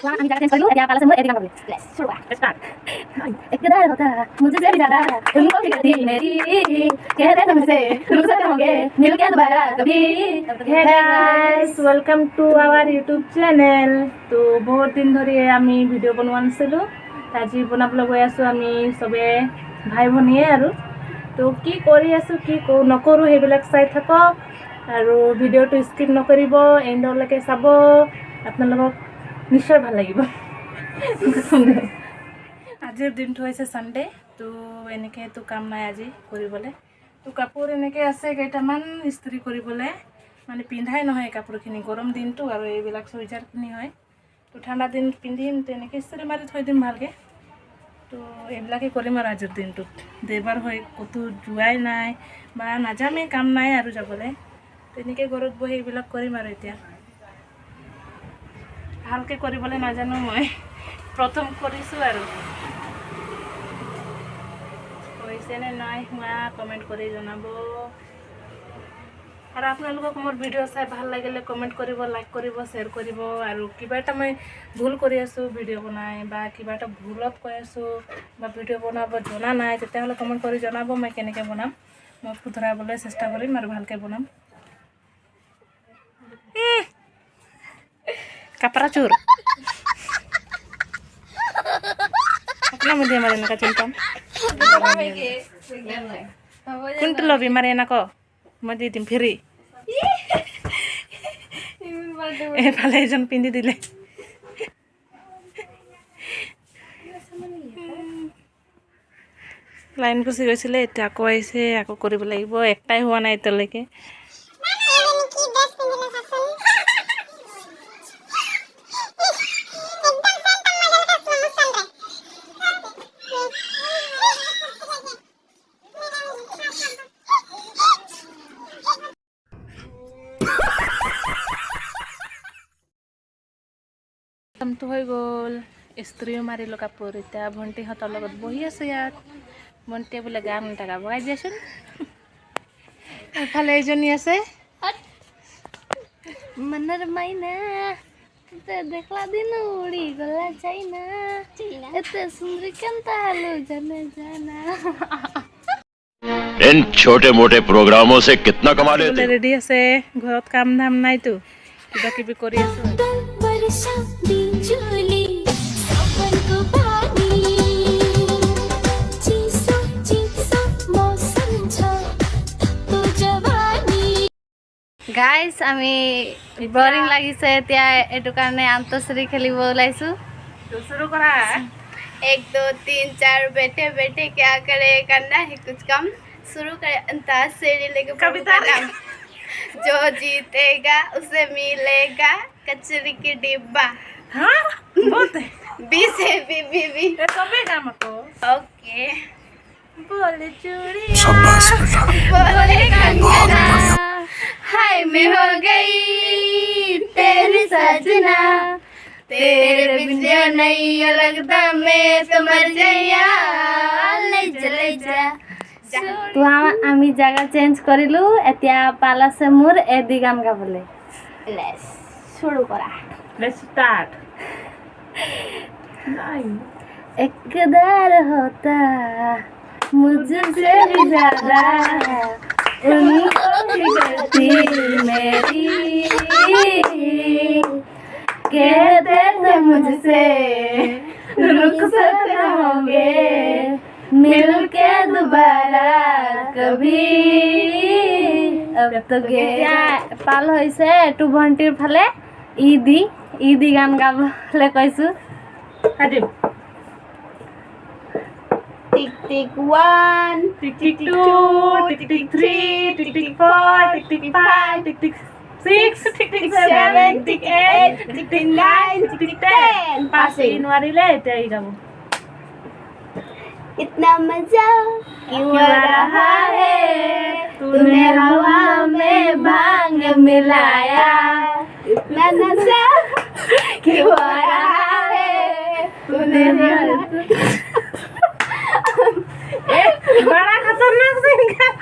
वहाँ हम जाकर चेंज कर लूँ या पाला से मुझे एडिटिंग कर ले शुरू कर स्टार्ट एक किधर होता मुझे से भी ज़्यादा तुमको भी करती मेरी कहते तुमसे रुक सकते होंगे मिल के दोबारा कभी Hey guys, welcome to our YouTube channel. তো বহুত দিন ধৰি আমি ভিডিঅ' বনোৱা নাছিলোঁ, আজি বনাবলৈ গৈ আছোঁ আমি চবে ভাই ভনীয়ে আৰু তো কি কৰি আছোঁ কি নকৰোঁ সেইবিলাক চাই থাকক আৰু ভিডিঅ'টো স্কিপ নকৰিব, এণ্ডলৈকে চাব, আপোনালোকক নিশ্চয় ভাল লাগিব। আজিৰ দিনটো হৈছে ছানডে, তো এনেকৈতো কাম নাই আজি কৰিবলৈ। তো কাপোৰ এনেকৈ আছে কেইটামান ইস্ত্ৰি কৰিবলৈ, মানে পিন্ধাই নহয় কাপোৰখিনি, গৰম দিনটো আৰু এইবিলাক চুইজাৰখিনি হয়। তো ঠাণ্ডা দিন পিন্ধিম তেনেকৈ ইস্ত্ৰি মাৰি থৈ দিম ভালকৈ। তো এইবিলাকেই কৰিম আৰু আজিৰ দিনটোত। দেওবাৰ হৈ ক'তো যোৱাই নাই বা নাযামেই, কাম নাই আৰু যাবলৈ, তেনেকৈ ঘৰত বহি এইবিলাক কৰিম আৰু এতিয়া। ভালকৈ কৰিবলৈ নাজানো মই, প্ৰথম কৰিছোঁ আৰু হৈছেনে নাই হোৱা কমেণ্ট কৰি জনাব। আৰু আপোনালোকক মোৰ ভিডিঅ' চাই ভাল লাগিলে কমেণ্ট কৰিব, লাইক কৰিব, শ্বেয়াৰ কৰিব। আৰু কিবা এটা মই ভুল কৰি আছোঁ ভিডিঅ' বনাই বা কিবা এটা ভুলত কৈ আছোঁ বা ভিডিঅ' বনাব জনা নাই, তেতিয়াহ'লে কমেণ্ট কৰি জনাব, মই কেনেকৈ বনাম মই শুধৰাবলৈ চেষ্টা কৰিম আৰু ভালকৈ বনাম। কাপড়া চোর अपना मुझे मारे ना चिंतम कुंट लबी मारे ना को मदी दिम फिरी ए फाले जन पिंदी दिले লাইন গুচি গৈছিলে, এতিয়া আকৌ আহিছে, আকৌ কৰিব লাগিব, একটাই হোৱা নাই এতিয়ালৈকে। কামটো হৈ গ'ল, ইস্ত্ৰিও মাৰিলোঁ কাপোৰ। এতিয়া ভণ্টিহঁতৰ লগত বহি আছোঁ ইয়াত। ভণ্টিয়ে বোলে গান এটা গাব, গাই দিয়াচোন। এফালে এজনী আছে, মনৰ মাইনা দেখলা দিন উৰি গলা চাইনা এতে সুন্দৰী কেনতা হলো জানে জানা। इन छोटे मोटे प्रोग्रामों से कितना कमा लेते हो? ৰেডি আছে, ঘৰত কাম ধাম নাইতো, কিবা কিবি কৰি আছো। গাইজ আমি বৰিং লাগিছে এতিয়া, এইটো কাৰণে আন্তঃশ্ৰী খেলিব ওলাইছোঁ। শুৰু কৰা। 1 2 3 4 बेटे बेटे क्या करे करना है कुछ कम शुरू करे अंताक्षरी लेके कविता नाम जो जीतेगा उसे मिलेगा कचरी की डिब्बा। हाँ बहुत है, बी से बी ये कभी काम को ओके बोले चूड़ी शाबाश बेटा, बोले कंगना हाय मैं हो गई तेरी सजना तेरे बिन जो नहीं लगता मैं तो मर जाया ले जा। তো আমি জায়গা চেঞ্জ কৰিলো, এতিয়া পালা আছে মোৰ এদি গান গাবলৈ। লেটস শুরু করা। Let's start. इकदार होता मुझसे भी ज्यादा उनको भी करती मेरी कहते थे मुझसे रुखसत होंगे मिल के दोबारा कभी अब तो गया पाल হৈছে টু ভণ্টিৰ ফালে ঈদি গান গাবলৈ কৈছোঁ। टिक टिक 1 टिक टिक 2 टिक टिक 3 टिक टिक 4 टिक टिक 5 टिक टिक 6 टिक टिक 7 टिक 8 टिक टिक 9 टिक टिक 10 पास নোৱাৰিলে এতিয়া গাব। इतना मजा क्यों आ रहा है तूने हवा में भांग मिलाया इतना नशा क्यों आ रहा है तूने बड़ा खतरनाक सिंगर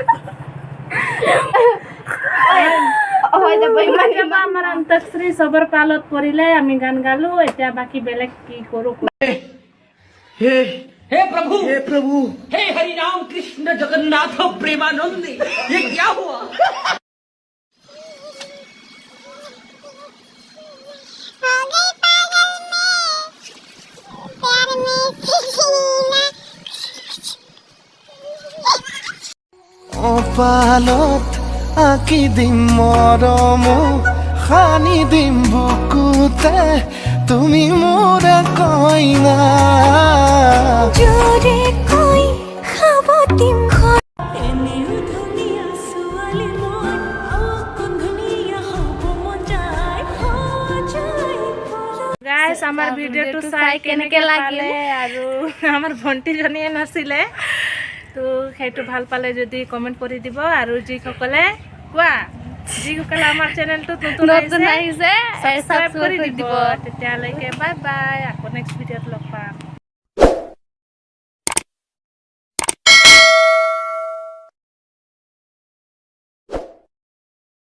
हो जा কেতিয়াবা আমাৰ অন্তশ্ৰী চবৰ পালত পৰিলে আমি গান গালো এতিয়া বাকী বেলেগ কি কৰো हे प्रभु हे हरि राम कृष्ण जगन्नाथ प्रेमानंद ये क्या हुआ পালত আঁকি দিম মৰম সানি দিম বুকুতে তুমি মোৰ কইনা জোৰে কই খাব দিম গাইছ আমাৰ ভিডিঅ'টো চাই কেনেকৈ লাগিলে আৰু আমাৰ ভণ্টিজনীয়ে নাছিলে তো সেইটো ভাল পালে যদি কমেণ্ট কৰি দিব আৰু যিসকলে আমাৰ চেনেলটোত নতুন আহিছে আহিছে সাবস্ক্ৰাইব কৰি দিব তেতিয়ালৈকে বাই বাই আকৌ নেক্সট ভিডিঅ'ত লগ পাম